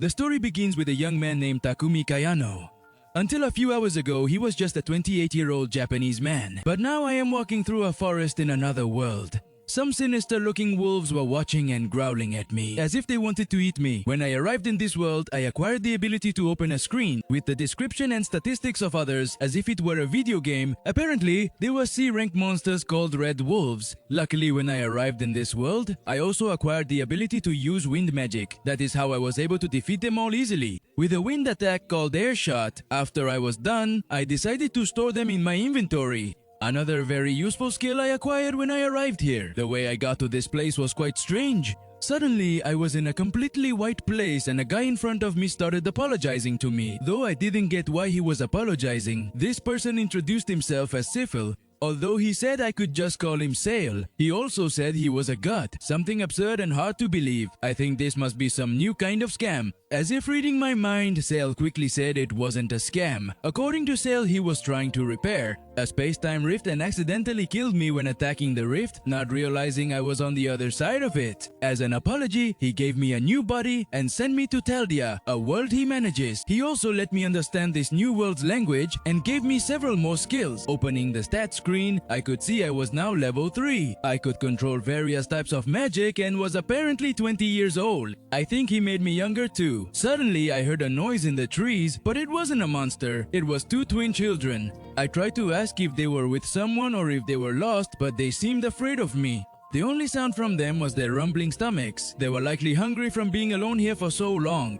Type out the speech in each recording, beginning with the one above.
The story begins with a young man named Takumi Kayano. Until a few hours ago, he was just a 28-year-old Japanese man. But now I am walking through a forest in another world. Some sinister-looking wolves were watching and growling at me, as if they wanted to eat me. When I arrived in this world, I acquired the ability to open a screen with the description and statistics of others as if it were a video game. Apparently, they were C-rank monsters called red wolves. Luckily, when I arrived in this world, I also acquired the ability to use wind magic. That is how I was able to defeat them all easily. With a wind attack called air shot, after I was done, I decided to store them in my inventory. Another very useful skill I acquired when I arrived here. The way I got to this place was quite strange. Suddenly, I was in a completely white place and a guy in front of me started apologizing to me. Though I didn't get why he was apologizing, this person introduced himself as Sifil. Although he said I could just call him Sail, he also said he was a god. Something absurd and hard to believe. I think this must be some new kind of scam. As if reading my mind, Sail quickly said it wasn't a scam. According to Sail, he was trying to repair a space-time rift and accidentally killed me when attacking the rift, not realizing I was on the other side of it. As an apology, he gave me a new body and sent me to Teldia, a world he manages. He also let me understand this new world's language and gave me several more skills. Opening the stats screen, I could see I was now level 3. I could control various types of magic and was apparently 20 years old. I think he made me younger too. Suddenly, I heard a noise in the trees, but it wasn't a monster. It was two twin children. I tried to ask if they were with someone or if they were lost, but they seemed afraid of me. The only sound from them was their rumbling stomachs. They were likely hungry from being alone here for so long.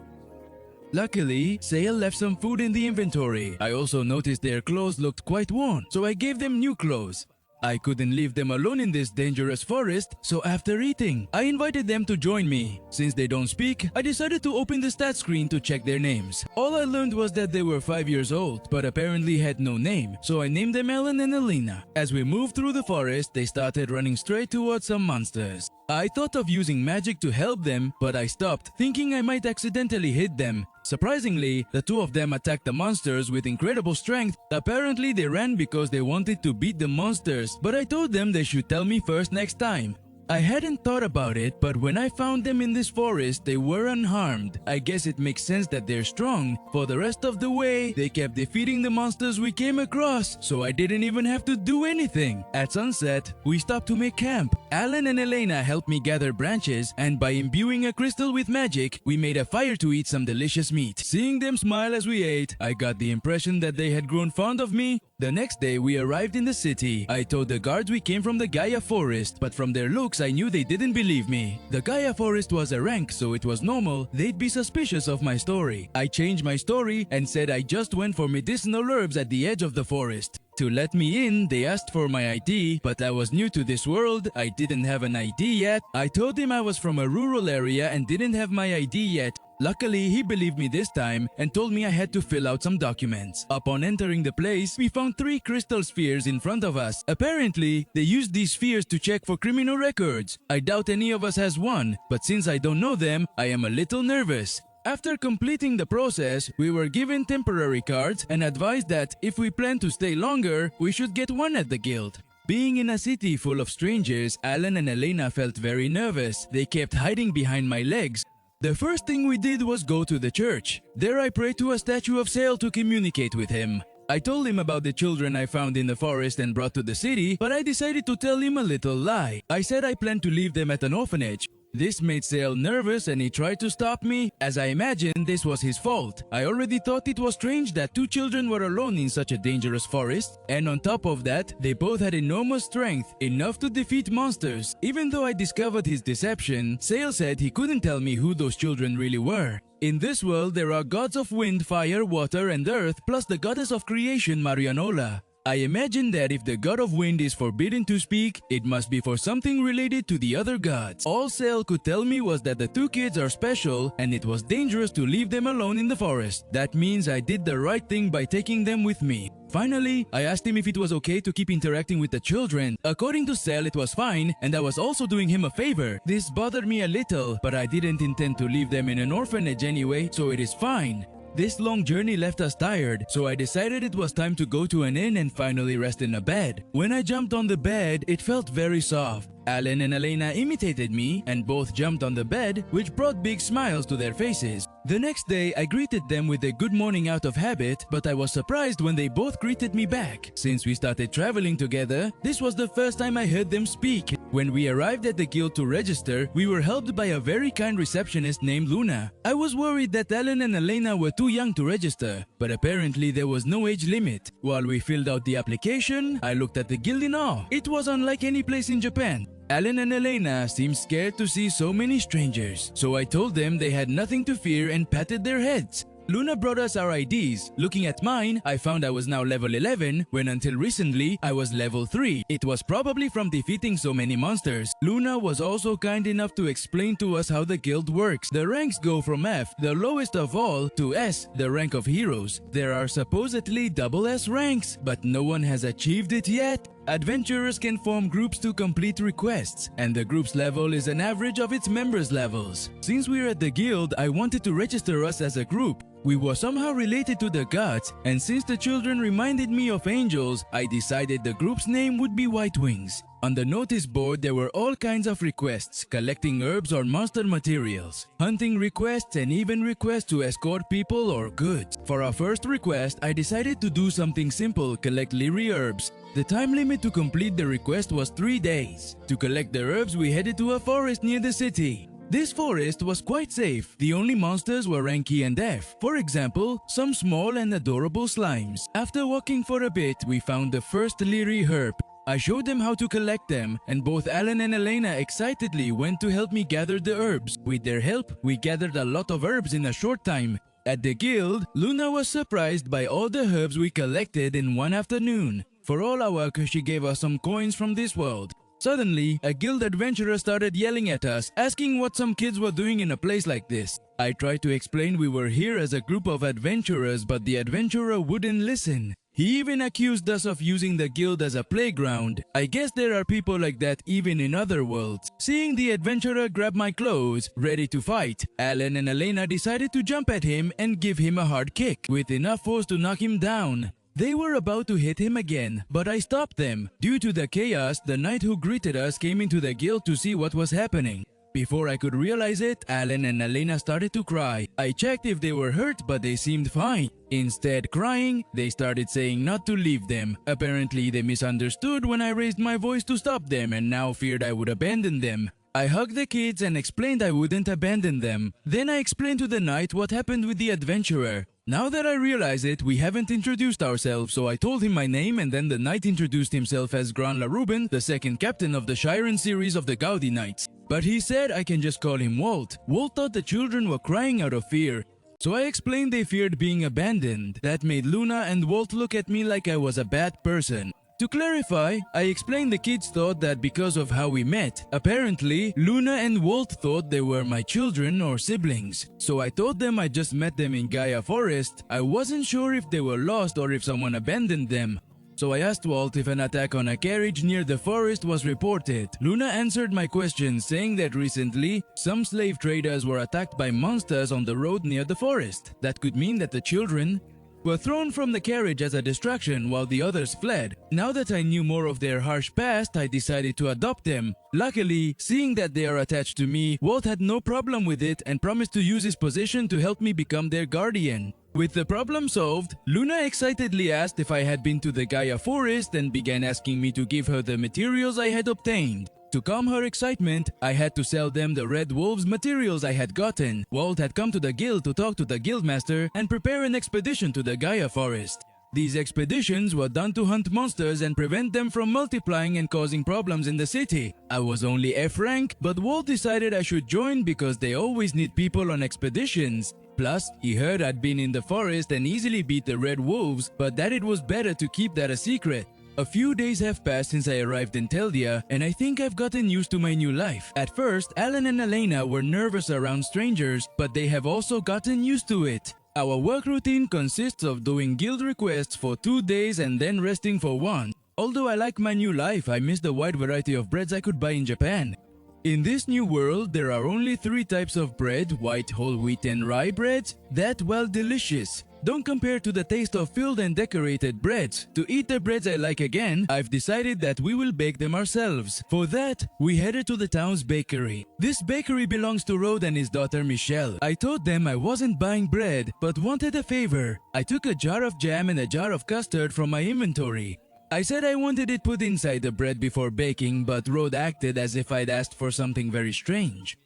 Luckily, Sail left some food in the inventory. I also noticed their clothes looked quite worn, so I gave them new clothes. I couldn't leave them alone in this dangerous forest, so after eating, I invited them to join me. Since they don't speak, I decided to open the stat screen to check their names. All I learned was that they were 5 years old, but apparently had no name, so I named them Ellen and Elena. As we moved through the forest, they started running straight towards some monsters. I thought of using magic to help them, but I stopped, thinking I might accidentally hit them. Surprisingly, the two of them attacked the monsters with incredible strength. Apparently, they ran because they wanted to beat the monsters, but I told them they should tell me first next time. I hadn't thought about it, but when I found them in this forest, they were unharmed. I guess it makes sense that they're strong. For the rest of the way, they kept defeating the monsters we came across, so I didn't even have to do anything. At sunset, we stopped to make camp. Alan and Elena helped me gather branches, and by imbuing a crystal with magic, we made a fire to eat some delicious meat. Seeing them smile as we ate, I got the impression that they had grown fond of me. The next day, we arrived in the city. I told the guards we came from the Gaia forest, but from their looks, I knew they didn't believe me. The Gaia forest was a rank, so it was normal they'd be suspicious of my story. I changed my story and said I just went for medicinal herbs at the edge of the forest. To let me in, they asked for my ID, but I was new to this world. I didn't have an ID yet. I told him I was from a rural area and didn't have my ID yet. Luckily, he believed me this time and told me I had to fill out some documents. Upon entering the place, we found 3 crystal spheres in front of us. Apparently, they used these spheres to check for criminal records. I doubt any of us has one, but since I don't know them, I am a little nervous. After completing the process, we were given temporary cards and advised that if we plan to stay longer, we should get one at the guild. Being in a city full of strangers, Alan and Elena felt very nervous. They kept hiding behind my legs. The first thing we did was go to the church. There I prayed to a statue of Sail to communicate with him. I told him about the children I found in the forest and brought to the city, but I decided to tell him a little lie. I said I planned to leave them at an orphanage. This made Sail nervous and he tried to stop me, as I imagined this was his fault. I already thought it was strange that 2 children were alone in such a dangerous forest, and on top of that, they both had enormous strength, enough to defeat monsters. Even though I discovered his deception, Sail said he couldn't tell me who those children really were. In this world, there are gods of wind, fire, water, and earth, plus the goddess of creation, Marianola. I imagine that if the god of wind is forbidden to speak, it must be for something related to the other gods. All Sail could tell me was that the 2 kids are special and it was dangerous to leave them alone in the forest. That means I did the right thing by taking them with me. Finally, I asked him if it was okay to keep interacting with the children. According to Sail, it was fine, and I was also doing him a favor. This bothered me a little, but I didn't intend to leave them in an orphanage anyway, so it is fine. This long journey left us tired, so I decided it was time to go to an inn and finally rest in a bed. When I jumped on the bed, it felt very soft. Alan and Elena imitated me and both jumped on the bed, which brought big smiles to their faces. The next day, I greeted them with a good morning out of habit, but I was surprised when they both greeted me back. Since we started traveling together, this was the first time I heard them speak. When we arrived at the guild to register, we were helped by a very kind receptionist named Luna. I was worried that Alan and Elena were too young to register, but apparently there was no age limit. While we filled out the application, I looked at the guild in awe. It was unlike any place in Japan. Alan and Elena seemed scared to see so many strangers, so I told them they had nothing to fear and patted their heads. Luna brought us our IDs. Looking at mine, I found I was now level 11, when until recently, I was level 3. It was probably from defeating so many monsters. Luna was also kind enough to explain to us how the guild works. The ranks go from F, the lowest of all, to S, the rank of heroes. There are supposedly double S ranks, but no one has achieved it yet. Adventurers can form groups to complete requests, and the group's level is an average of its members' levels. Since we're at the guild, I wanted to register us as a group. We were somehow related to the gods, and since the children reminded me of angels, I decided the group's name would be White Wings. On the notice board, there were all kinds of requests, collecting herbs or monster materials, hunting requests, and even requests to escort people or goods. For our first request, I decided to do something simple, collect Lyri herbs. The time limit to complete the request was 3 days. To collect the herbs, we headed to a forest near the city. This forest was quite safe. The only monsters were rank E and F. For example, some small and adorable slimes. After walking for a bit, we found the first Lyri herb. I showed them how to collect them, and both Alan and Elena excitedly went to help me gather the herbs. With their help, we gathered a lot of herbs in a short time. At the guild, Luna was surprised by all the herbs we collected in one afternoon. For all our work, she gave us some coins from this world. Suddenly, a guild adventurer started yelling at us, asking what some kids were doing in a place like this. I tried to explain we were here as a group of adventurers, but the adventurer wouldn't listen. He even accused us of using the guild as a playground. I guess there are people like that even in other worlds. Seeing the adventurer grab my clothes, ready to fight, Alan and Elena decided to jump at him and give him a hard kick, with enough force to knock him down. They were about to hit him again, but I stopped them. Due to the chaos, the knight who greeted us came into the guild to see what was happening. Before I could realize it, Alan and Elena started to cry. I checked if they were hurt, but they seemed fine. Instead crying, they started saying not to leave them. Apparently, they misunderstood when I raised my voice to stop them and now feared I would abandon them. I hugged the kids and explained I wouldn't abandon them. Then I explained to the knight what happened with the adventurer. Now that I realize it, we haven't introduced ourselves, so I told him my name, and then the knight introduced himself as Gran Laruben, the second captain of the Shiren series of the Gaudi Knights. But he said I can just call him Walt. Walt thought the children were crying out of fear, so I explained they feared being abandoned. That made Luna and Walt look at me like I was a bad person. To clarify, I explained the kids thought that because of how we met. Apparently, Luna and Walt thought they were my children or siblings. So I told them I just met them in Gaia Forest. I wasn't sure if they were lost or if someone abandoned them. So I asked Walt if an attack on a carriage near the forest was reported. Luna answered my question, saying that recently, some slave traders were attacked by monsters on the road near the forest. That could mean that the children were thrown from the carriage as a distraction while the others fled. Now that I knew more of their harsh past, I decided to adopt them. Luckily, seeing that they are attached to me, Walt had no problem with it and promised to use his position to help me become their guardian. With the problem solved, Luna excitedly asked if I had been to the Gaia Forest and began asking me to give her the materials I had obtained. To calm her excitement, I had to sell them the Red Wolves materials I had gotten. Walt had come to the guild to talk to the guildmaster and prepare an expedition to the Gaia Forest. These expeditions were done to hunt monsters and prevent them from multiplying and causing problems in the city. I was only F rank, but Walt decided I should join because they always need people on expeditions. Plus, he heard I'd been in the forest and easily beat the Red Wolves, but that it was better to keep that a secret. A few days have passed since I arrived in Teldia, and I think I've gotten used to my new life. At first, Alan and Elena were nervous around strangers, but they have also gotten used to it. Our work routine consists of doing guild requests for 2 days and then resting for 1. Although I like my new life, I miss the wide variety of breads I could buy in Japan. In this new world, there are only 3 types of bread: white, whole wheat, and rye breads that, while delicious, don't compare to the taste of filled and decorated breads. To eat the breads I like again, I've decided that we will bake them ourselves. For that, we headed to the town's bakery. This bakery belongs to Rod and his daughter Michelle. I told them I wasn't buying bread, but wanted a favor. I took a jar of jam and a jar of custard from my inventory. I said I wanted it put inside the bread before baking, but Rod acted as if I'd asked for something very strange.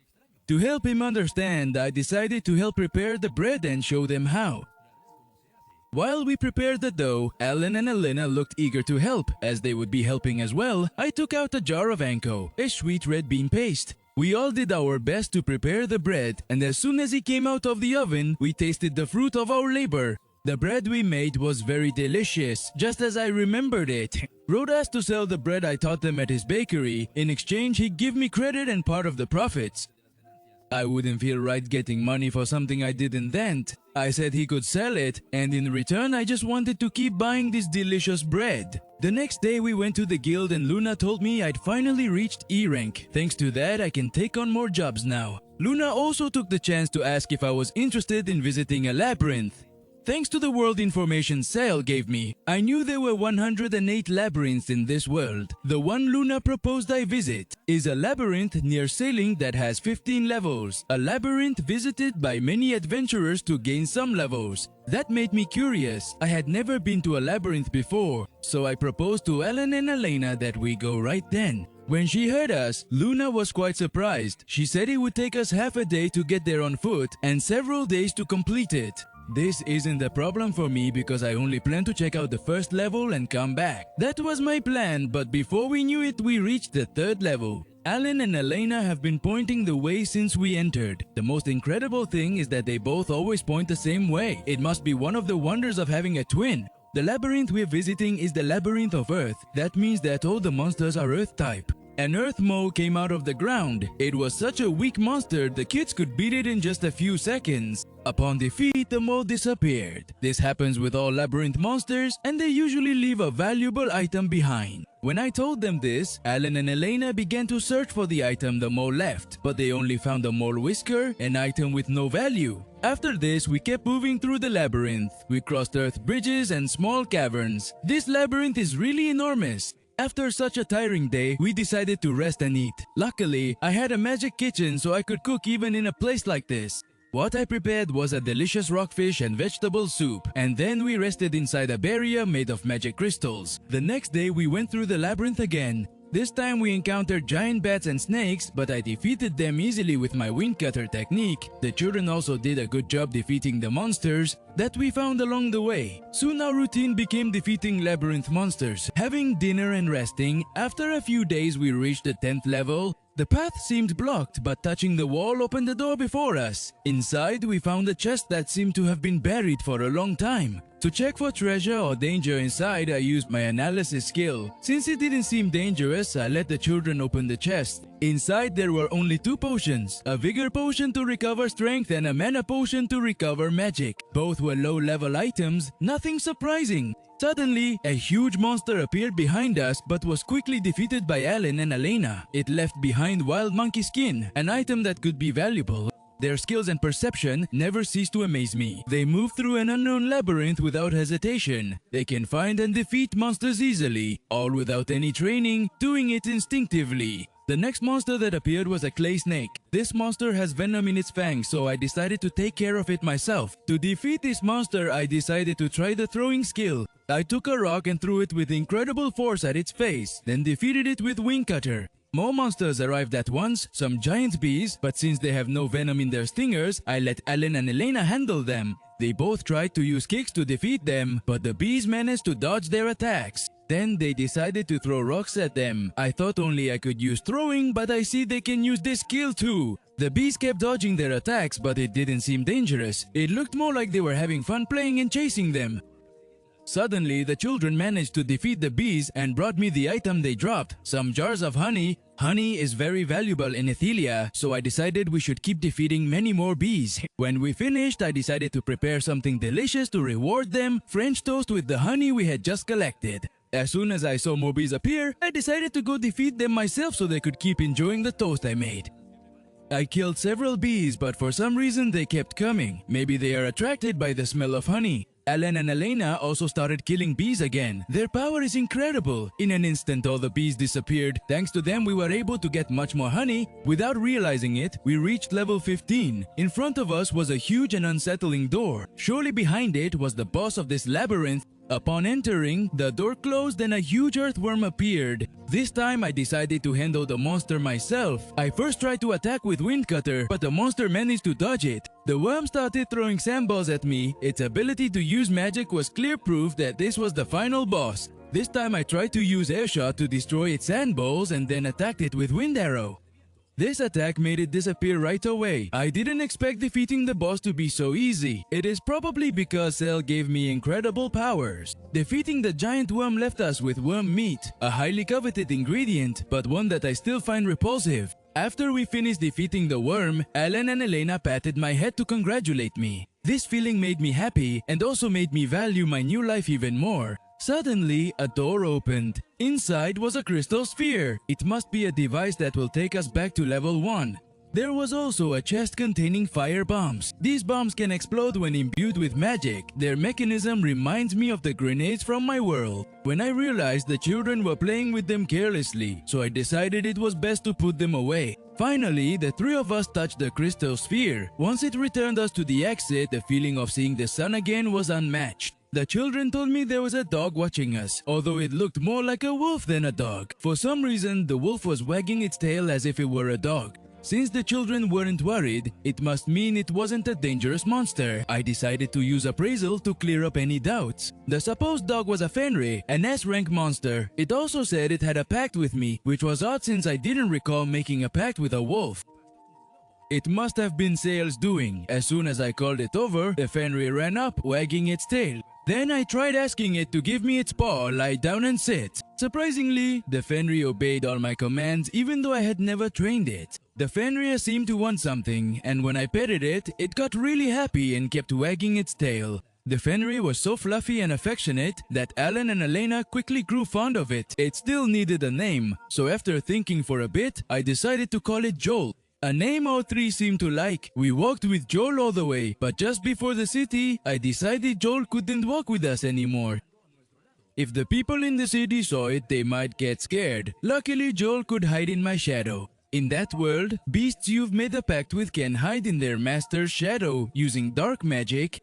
To help him understand, I decided to help prepare the bread and show them how. While we prepared the dough, Alan and Elena looked eager to help. As they would be helping as well, I took out a jar of anko, a sweet red bean paste. We all did our best to prepare the bread, and as soon as it came out of the oven, we tasted the fruit of our labor. The bread we made was very delicious, just as I remembered it. Rod asked to sell the bread I taught them at his bakery. In exchange, he'd give me credit and part of the profits. I wouldn't feel right getting money for something I didn't invent. I said he could sell it, and in return I just wanted to keep buying this delicious bread. The next day we went to the guild and Luna told me I'd finally reached E rank. Thanks to that, I can take on more jobs now. Luna also took the chance to ask if I was interested in visiting a labyrinth. Thanks to the world information Sale gave me, I knew there were 108 labyrinths in this world. The one Luna proposed I visit is a labyrinth near Sailing that has 15 levels. A labyrinth visited by many adventurers to gain some levels. That made me curious. I had never been to a labyrinth before, so I proposed to Ellen and Elena that we go right then. When she heard us, Luna was quite surprised. She said it would take us half a day to get there on foot and several days to complete it. This isn't a problem for me because I only plan to check out the first level and come back. That was my plan, but before we knew it, we reached the third level. Alan and Elena have been pointing the way since we entered. The most incredible thing is that they both always point the same way. It must be one of the wonders of having a twin. The labyrinth we're visiting is the Labyrinth of Earth. That means that all the monsters are Earth type. An earth mole came out of the ground. It was such a weak monster, the kids could beat it in just a few seconds. Upon defeat, the mole disappeared. This happens with all labyrinth monsters, and they usually leave a valuable item behind. When I told them this, Alan and Elena began to search for the item the mole left, but they only found a mole whisker, an item with no value. After this, we kept moving through the labyrinth. We crossed earth bridges and small caverns. This labyrinth is really enormous. After such a tiring day, we decided to rest and eat. Luckily, I had a magic kitchen so I could cook even in a place like this. What I prepared was a delicious rockfish and vegetable soup, and then we rested inside a barrier made of magic crystals. The next day, we went through the labyrinth again. This time we encountered giant bats and snakes, but I defeated them easily with my wind cutter technique. The children also did a good job defeating the monsters that we found along the way. Soon our routine became defeating labyrinth monsters. Having dinner and resting, after a few days we reached the 10th level. The path seemed blocked, but touching the wall opened the door before us. Inside, we found a chest that seemed to have been buried for a long time. To check for treasure or danger inside, I used my analysis skill. Since it didn't seem dangerous, I let the children open the chest. Inside, there were only 2 potions, a vigor potion to recover strength and a mana potion to recover magic. Both were low-level items, nothing surprising. Suddenly, a huge monster appeared behind us but was quickly defeated by Alan and Elena. It left behind wild monkey skin, an item that could be valuable. Their skills and perception never cease to amaze me. They move through an unknown labyrinth without hesitation. They can find and defeat monsters easily, all without any training, doing it instinctively. The next monster that appeared was a clay snake. This monster has venom in its fangs, so I decided to take care of it myself. To defeat this monster, I decided to try the throwing skill. I took a rock and threw it with incredible force at its face, then defeated it with wing cutter. More monsters arrived at once, some giant bees, but since they have no venom in their stingers, I let Alan and Elena handle them. They both tried to use kicks to defeat them, but the bees managed to dodge their attacks. Then they decided to throw rocks at them. I thought only I could use throwing, but I see they can use this skill too. The bees kept dodging their attacks, but it didn't seem dangerous. It looked more like they were having fun playing and chasing them. Suddenly, the children managed to defeat the bees and brought me the item they dropped, some jars of honey. Honey is very valuable in Ethelia, so I decided we should keep defeating many more bees. When we finished, I decided to prepare something delicious to reward them, French toast with the honey we had just collected. As soon as I saw more bees appear, I decided to go defeat them myself so they could keep enjoying the toast I made. I killed several bees, but for some reason they kept coming. Maybe they are attracted by the smell of honey. Alan and Elena also started killing bees again. Their power is incredible. In an instant, all the bees disappeared. Thanks to them, we were able to get much more honey. Without realizing it, we reached level 15. In front of us was a huge and unsettling door. Surely behind it was the boss of this labyrinth. Upon entering, the door closed and a huge earthworm appeared. This time I decided to handle the monster myself. I first tried to attack with Wind Cutter, but the monster managed to dodge it. The worm started throwing sandballs at me. Its ability to use magic was clear proof that this was the final boss. This time I tried to use air shot to destroy its sandballs and then attacked it with wind arrow. This attack made it disappear right away. I didn't expect defeating the boss to be so easy. It is probably because Cell gave me incredible powers. Defeating the giant worm left us with worm meat, a highly coveted ingredient, but one that I still find repulsive. After we finished defeating the worm, Alan and Elena patted my head to congratulate me. This feeling made me happy and also made me value my new life even more. Suddenly, a door opened. Inside was a crystal sphere. It must be a device that will take us back to level 1. There was also a chest containing fire bombs. These bombs can explode when imbued with magic. Their mechanism reminds me of the grenades from my world. When I realized the children were playing with them carelessly, so I decided it was best to put them away. Finally, the three of us touched the crystal sphere. Once it returned us to the exit, the feeling of seeing the sun again was unmatched. The children told me there was a dog watching us, although it looked more like a wolf than a dog. For some reason, the wolf was wagging its tail as if it were a dog. Since the children weren't worried, it must mean it wasn't a dangerous monster. I decided to use appraisal to clear up any doubts. The supposed dog was a Fenrir, an S-rank monster. It also said it had a pact with me, which was odd since I didn't recall making a pact with a wolf. It must have been Sail's doing. As soon as I called it over, the Fenrir ran up, wagging its tail. Then I tried asking it to give me its paw, lie down and sit. Surprisingly, the Fenrir obeyed all my commands even though I had never trained it. The Fenrir seemed to want something, and when I petted it, it got really happy and kept wagging its tail. The Fenrir was so fluffy and affectionate that Alan and Elena quickly grew fond of it. It still needed a name, so after thinking for a bit, I decided to call it Joel. A name all three seemed to like. We walked with Joel all the way, but just before the city, I decided Joel couldn't walk with us anymore. If the people in the city saw it, they might get scared. Luckily, Joel could hide in my shadow. In that world, beasts you've made a pact with can hide in their master's shadow using dark magic.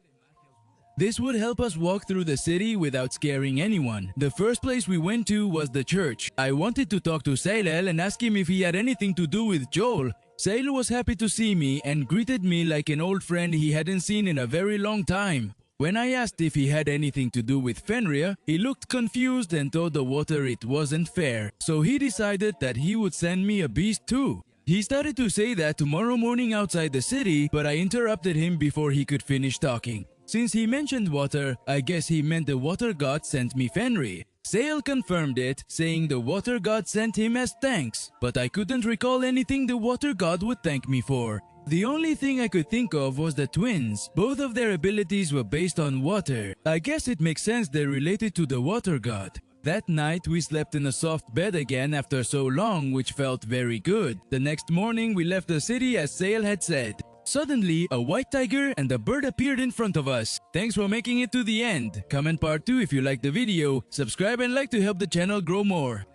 This would help us walk through the city without scaring anyone. The first place we went to was the church. I wanted to talk to Sailel and ask him if he had anything to do with Joel. Sail was happy to see me and greeted me like an old friend he hadn't seen in a very long time. When I asked if he had anything to do with Fenrir, he looked confused and told the water it wasn't fair. So he decided that he would send me a beast too. He started to say that tomorrow morning outside the city, but I interrupted him before he could finish talking. Since he mentioned water, I guess he meant the water god sent me Fenrir. Sail confirmed it, saying the water god sent him as thanks, but I couldn't recall anything the water god would thank me for. The only thing I could think of was the twins. Both of their abilities were based on water. I guess it makes sense they're related to the water god. That night, we slept in a soft bed again after so long, which felt very good. The next morning, we left the city as Sail had said. Suddenly, a white tiger and a bird appeared in front of us. Thanks for making it to the end. Comment part 2 if you liked the video. Subscribe and like to help the channel grow more.